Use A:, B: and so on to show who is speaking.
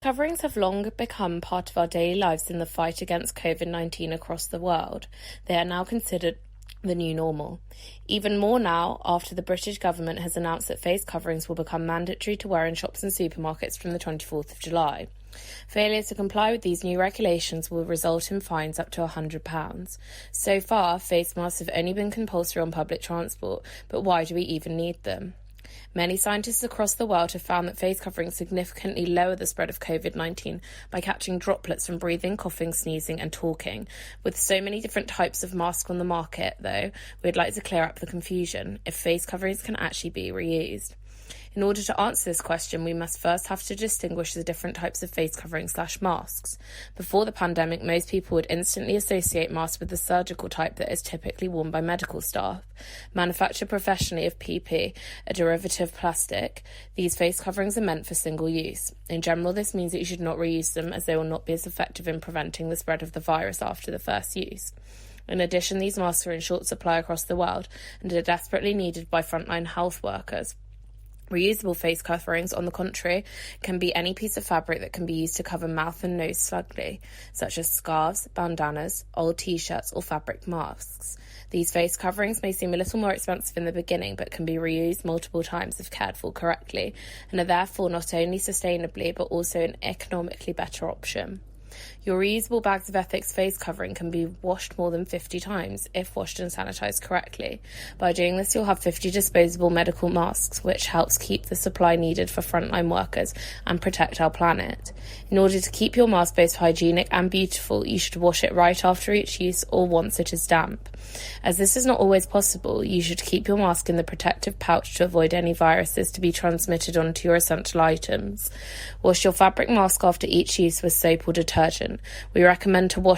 A: Coverings have long become part of our daily lives in the fight against COVID-19 across the world. They are now considered the new normal. Even more now after the British government has announced that face coverings will become mandatory to wear in shops and supermarkets from the 24th of July. Failure to comply with these new regulations will result in fines up to £100. So far, face masks have only been compulsory on public transport, but why do we even need them? Many scientists across the world have found that face coverings significantly lower the spread of COVID-19 by catching droplets from breathing, coughing, sneezing and talking. With so many different types of masks on the market, though, we'd like to clear up the confusion if face coverings can actually be reused. In order to answer this question, we must first have to distinguish the different types of face coverings/masks. Before the pandemic, most people would instantly associate masks with the surgical type that is typically worn by medical staff. Manufactured professionally of PP, a derivative plastic, these face coverings are meant for single use. In general, this means that you should not reuse them as they will not be as effective in preventing the spread of the virus after the first use. In addition, these masks are in short supply across the world and are desperately needed by frontline health workers. Reusable face coverings, on the contrary, can be any piece of fabric that can be used to cover mouth and nose snugly, such as scarves, bandanas, old t-shirts or fabric masks. These face coverings may seem a little more expensive in the beginning, but can be reused multiple times if cared for correctly, and are therefore not only sustainably but also an economically better option. Your reusable Bags of Ethics face covering can be washed more than 50 times if washed and sanitised correctly. By doing this, you'll have 50 disposable medical masks, which helps keep the supply needed for frontline workers and protect our planet. In order to keep your mask both hygienic and beautiful, you should wash it right after each use or once it is damp. As this is not always possible, you should keep your mask in the protective pouch to avoid any viruses to be transmitted onto your essential items. Wash your fabric mask after each use with soap or detergent. We recommend to wash